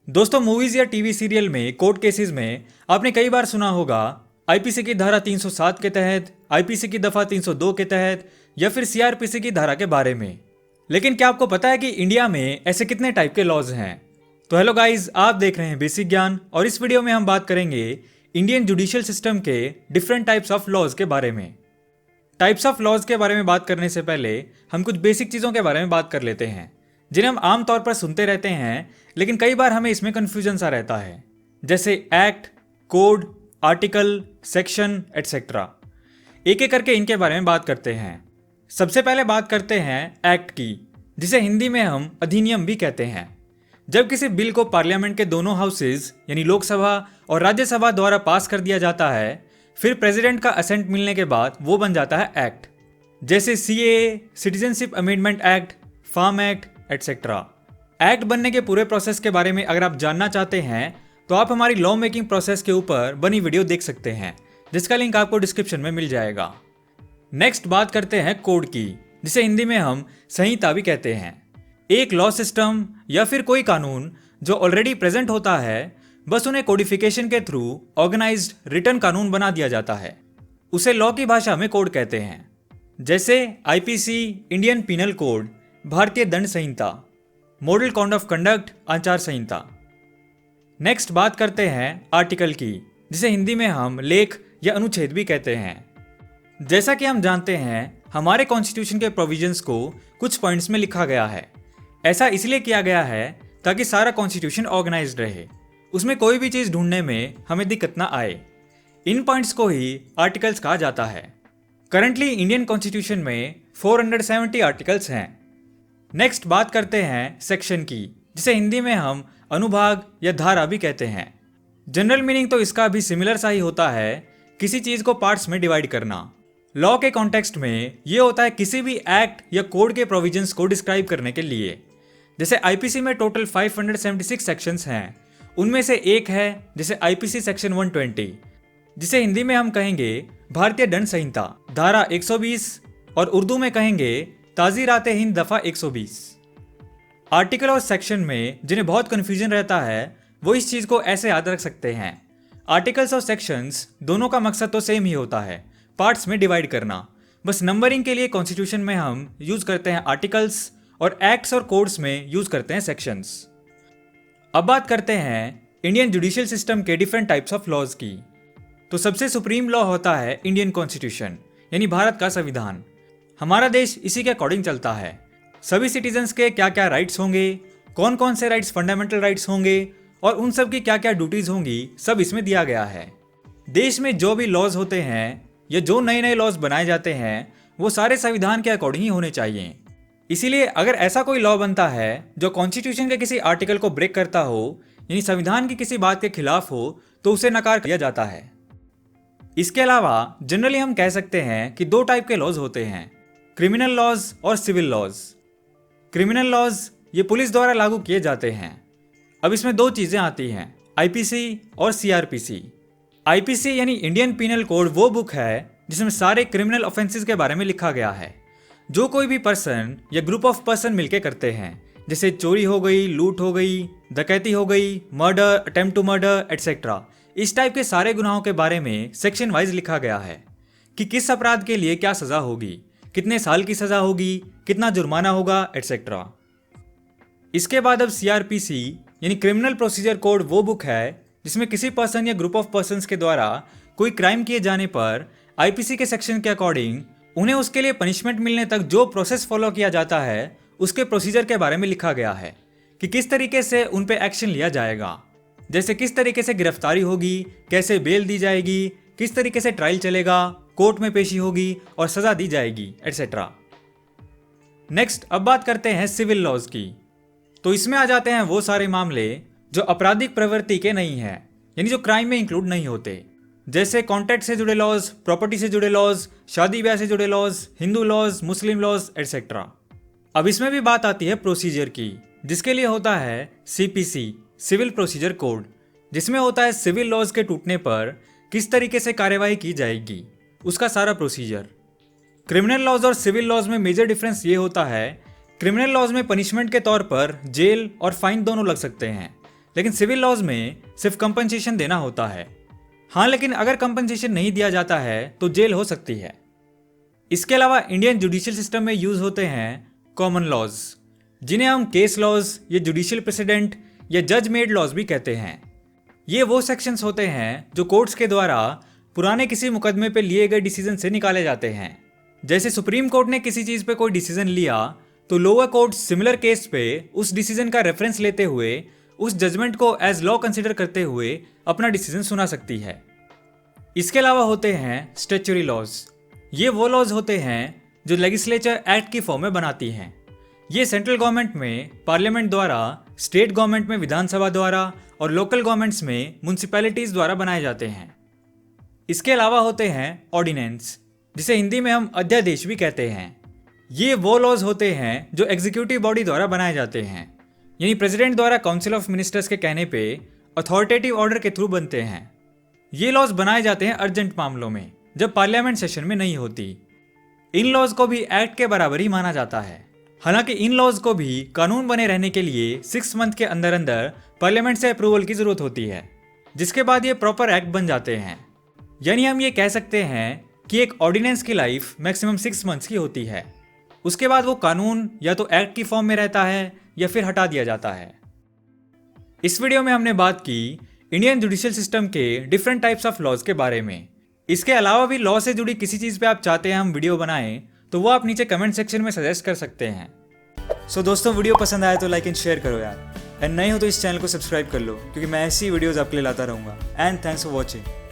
दोस्तों, मूवीज या TV serial में कोर्ट केसेस में आपने कई बार सुना होगा आईपीसी की धारा 307 के तहत, आईपीसी की दफा 302 के तहत या फिर सीआरपीसी की धारा के बारे में। लेकिन क्या आपको पता है कि इंडिया में ऐसे कितने टाइप के लॉज हैं? तो हेलो गाइस, आप देख रहे हैं बेसिक ज्ञान और इस वीडियो में हम बात करेंगे इंडियन जुडिशियल सिस्टम के डिफरेंट टाइप्स ऑफ लॉज के बारे में। टाइप्स ऑफ लॉज के बारे में बात करने से पहले हम कुछ बेसिक चीज़ों के बारे में बात कर लेते हैं जिन्हें हम आमतौर पर सुनते रहते हैं, लेकिन कई बार हमें इसमें कन्फ्यूजन सा रहता है, जैसे act, code, article, section etcetera. एक एक करके इनके बारे में बात करते हैं। सबसे पहले बात करते हैं एक्ट की, जिसे हिंदी में हम अधिनियम भी कहते हैं। जब किसी बिल को पार्लियामेंट के दोनों हाउसेज यानी लोकसभा और राज्यसभा द्वारा पास कर दिया जाता है, फिर प्रेसिडेंट का असेंट मिलने के बाद वो बन जाता है एक्ट। जैसे CAA, citizenship amendment act, farm act etcetera. Act बनने के पूरे प्रोसेस के बारे में अगर आप जानना चाहते हैं तो आप हमारी लॉ मेकिंग प्रोसेस के ऊपर बनी वीडियो देख सकते हैं, जिसका लिंक आपको डिस्क्रिप्शन में मिल जाएगा। नेक्स्ट बात करते हैं कोड की, जिसे हिंदी में हम संहिता भी कहते हैं। एक लॉ सिस्टम या फिर कोई कानून जो ऑलरेडी प्रेजेंट होता है, बस उन्हें कोडिफिकेशन के थ्रू ऑर्गेनाइज्ड रिटन कानून बना दिया जाता है। उसे लॉ की भाषा में कोड कहते हैं। जैसे आईपीसी, इंडियन पीनल कोड, भारतीय दंड संहिता, मॉडल कोड ऑफ कंडक्ट, आचार संहिता। नेक्स्ट बात करते हैं आर्टिकल की, जिसे हिंदी में हम लेख या अनुच्छेद भी कहते हैं। जैसा कि हम जानते हैं, हमारे कॉन्स्टिट्यूशन के प्रोविजंस को कुछ पॉइंट्स में लिखा गया है। ऐसा इसलिए किया गया है ताकि सारा कॉन्स्टिट्यूशन ऑर्गेनाइज्ड रहे, उसमें कोई भी चीज़ ढूंढने में हमें दिक्कत ना आए। इन पॉइंट्स को ही आर्टिकल्स कहा जाता है। करंटली इंडियन कॉन्स्टिट्यूशन में 470 आर्टिकल्स हैं। नेक्स्ट बात करते हैं सेक्शन की, जिसे हिंदी में हम अनुभाग या धारा भी कहते हैं। जनरल मीनिंग तो इसका भी सिमिलर सा ही होता है, किसी चीज़ को पार्ट्स में डिवाइड करना। लॉ के कॉन्टेक्स्ट में ये होता है किसी भी एक्ट या कोड के प्रोविजंस को डिस्क्राइब करने के लिए। जैसे आईपीसी में टोटल 576 सेक्शंस हैं, उनमें से एक है जैसे आईपीसी सेक्शन 120, जिसे हिंदी में हम कहेंगे भारतीय दंड संहिता धारा 120 और उर्दू में कहेंगे ताज़ीरात हिंद दफ़ा 120। आर्टिकल और सेक्शन में जिन्हें बहुत कन्फ्यूजन रहता है, वो इस चीज़ को ऐसे याद रख सकते हैं। आर्टिकल्स और सेक्शंस दोनों का मकसद तो सेम ही होता है, पार्ट्स में डिवाइड करना। बस नंबरिंग के लिए कॉन्स्टिट्यूशन में हम यूज़ करते हैं आर्टिकल्स और एक्ट्स और कोड्स में यूज़ करते हैं सेक्शंस। अब बात करते हैं इंडियन जुडिशियल सिस्टम के डिफरेंट टाइप्स ऑफ लॉज की। तो सबसे सुप्रीम लॉ होता है इंडियन कॉन्स्टिट्यूशन, यानी भारत का संविधान। हमारा देश इसी के अकॉर्डिंग चलता है। सभी सिटीजन्स के क्या क्या राइट्स होंगे, कौन कौन से राइट्स फंडामेंटल राइट्स होंगे और उन सब की क्या क्या ड्यूटीज होंगी, सब इसमें दिया गया है। देश में जो भी लॉज होते हैं या जो नए नए लॉज बनाए जाते हैं, वो सारे संविधान के अकॉर्डिंग ही होने चाहिए। इसीलिए अगर ऐसा कोई लॉ बनता है जो कॉन्स्टिट्यूशन के किसी आर्टिकल को ब्रेक करता हो, यानी संविधान की किसी बात के खिलाफ हो, तो उसे नकार किया जाता है। इसके अलावा जनरली हम कह सकते हैं कि दो टाइप के लॉज होते हैं, क्रिमिनल लॉज और सिविल लॉज। क्रिमिनल लॉज ये पुलिस द्वारा लागू किए जाते हैं। अब इसमें दो चीज़ें आती हैं, आईपीसी और सीआरपीसी। आईपीसी यानी इंडियन पीनल कोड वो बुक है जिसमें सारे क्रिमिनल ऑफेंसेस के बारे में लिखा गया है, जो कोई भी पर्सन या ग्रुप ऑफ पर्सन मिलकर करते हैं। जैसे चोरी हो गई, लूट हो गई, डकैती हो गई, murder, attempt to murder etcetera. इस टाइप के सारे गुनाहों के बारे में सेक्शन वाइज लिखा गया है कि किस अपराध के लिए क्या सज़ा होगी, कितने साल की सज़ा होगी, कितना जुर्माना होगा एटसेट्रा। इसके बाद अब सीआरपीसी यानी क्रिमिनल प्रोसीजर कोड वो बुक है जिसमें किसी पर्सन या ग्रुप ऑफ पर्सन्स के द्वारा कोई क्राइम किए जाने पर आईपीसी के सेक्शन के अकॉर्डिंग उन्हें उसके लिए पनिशमेंट मिलने तक जो प्रोसेस फॉलो किया जाता है, उसके प्रोसीजर के बारे में लिखा गया है कि किस तरीके से उन पे एक्शन लिया जाएगा। जैसे किस तरीके से गिरफ्तारी होगी, कैसे बेल दी जाएगी, किस तरीके से ट्रायल चलेगा, कोर्ट में पेशी होगी और सज़ा दी जाएगी एटसेट्रा। नेक्स्ट अब बात करते हैं सिविल लॉज की। तो इसमें आ जाते हैं वो सारे मामले जो आपराधिक प्रवृत्ति के नहीं हैं, यानी जो क्राइम में इंक्लूड नहीं होते। जैसे कॉन्ट्रैक्ट से जुड़े लॉज, प्रॉपर्टी से जुड़े लॉज, शादी ब्याह से जुड़े लॉज, हिंदू लॉज, मुस्लिम लॉज एटसेट्रा। अब इसमें भी बात आती है प्रोसीजर की, जिसके लिए होता है सीपीसी, सिविल प्रोसीजर कोड, जिसमें होता है सिविल लॉज के टूटने पर किस तरीके से कार्यवाही की जाएगी, उसका सारा प्रोसीजर। क्रिमिनल लॉज और सिविल लॉज में मेजर डिफरेंस ये होता है, क्रिमिनल लॉज में पनिशमेंट के तौर पर जेल और फाइन दोनों लग सकते हैं, लेकिन सिविल लॉज में सिर्फ कंपनसेशन देना होता है। हाँ, लेकिन अगर कंपनसेशन नहीं दिया जाता है तो जेल हो सकती है। इसके अलावा इंडियन जुडिशियल सिस्टम में यूज होते हैं कॉमन लॉज, जिन्हें हम केस लॉज या जुडिशियल प्रेसिडेंट या जज मेड लॉज भी कहते हैं। ये वो सेक्शंस होते हैं जो कोर्ट्स के द्वारा पुराने किसी मुकदमे पे लिए गए डिसीजन से निकाले जाते हैं। जैसे सुप्रीम कोर्ट ने किसी चीज पे कोई डिसीजन लिया तो लोअर कोर्ट सिमिलर केस पे उस डिसीजन का रेफरेंस लेते हुए उस जजमेंट को एज लॉ कंसिडर करते हुए अपना डिसीजन सुना सकती है। इसके अलावा होते हैं स्टैट्यूटरी लॉज। ये वो लॉज होते हैं जो लेजिस्लेचर एक्ट की फॉर्म में बनाती हैं। ये सेंट्रल गवर्नमेंट में पार्लियामेंट द्वारा, स्टेट गवर्नमेंट में विधानसभा द्वारा और लोकल गवर्नमेंट्स में म्यूनिसिपैलिटीज द्वारा बनाए जाते हैं। इसके अलावा होते हैं ऑर्डिनेंस, जिसे हिंदी में हम अध्यादेश भी कहते हैं। ये वो लॉज होते हैं जो एग्जीक्यूटिव बॉडी द्वारा बनाए जाते हैं, यानी प्रेसिडेंट द्वारा काउंसिल ऑफ मिनिस्टर्स के कहने पे अथॉरिटेटिव ऑर्डर के थ्रू बनते हैं। ये लॉज बनाए जाते हैं अर्जेंट मामलों में, जब पार्लियामेंट सेशन में नहीं होती। इन लॉज को भी एक्ट के बराबर ही माना जाता है। हालांकि इन लॉज को भी कानून बने रहने के लिए 6 मंथ के अंदर अंदर पार्लियामेंट से अप्रूवल की जरूरत होती है, जिसके बाद ये प्रॉपर एक्ट बन जाते हैं। यानी हम ये कह सकते हैं कि एक ऑर्डिनेंस की लाइफ मैक्सिमम 6 मंथ्स की होती है। उसके बाद वो कानून या तो एक्ट की फॉर्म में रहता है या फिर हटा दिया जाता है। इस वीडियो में हमने बात की इंडियन जुडिशियल सिस्टम के डिफरेंट टाइप्स ऑफ लॉज के बारे में। इसके अलावा भी लॉ से जुड़ी किसी चीज़ पे आप चाहते हैं हम वीडियो बनाएं तो वो आप नीचे कमेंट सेक्शन में सजेस्ट कर सकते हैं। सो दोस्तों, वीडियो पसंद आया तो लाइक एंड शेयर करो यार, एंड नए हो तो इस चैनल को सब्सक्राइब कर लो, क्योंकि मैं ऐसी वीडियोज़ आपके लिए लाता रहूँगा। And thanks for watching.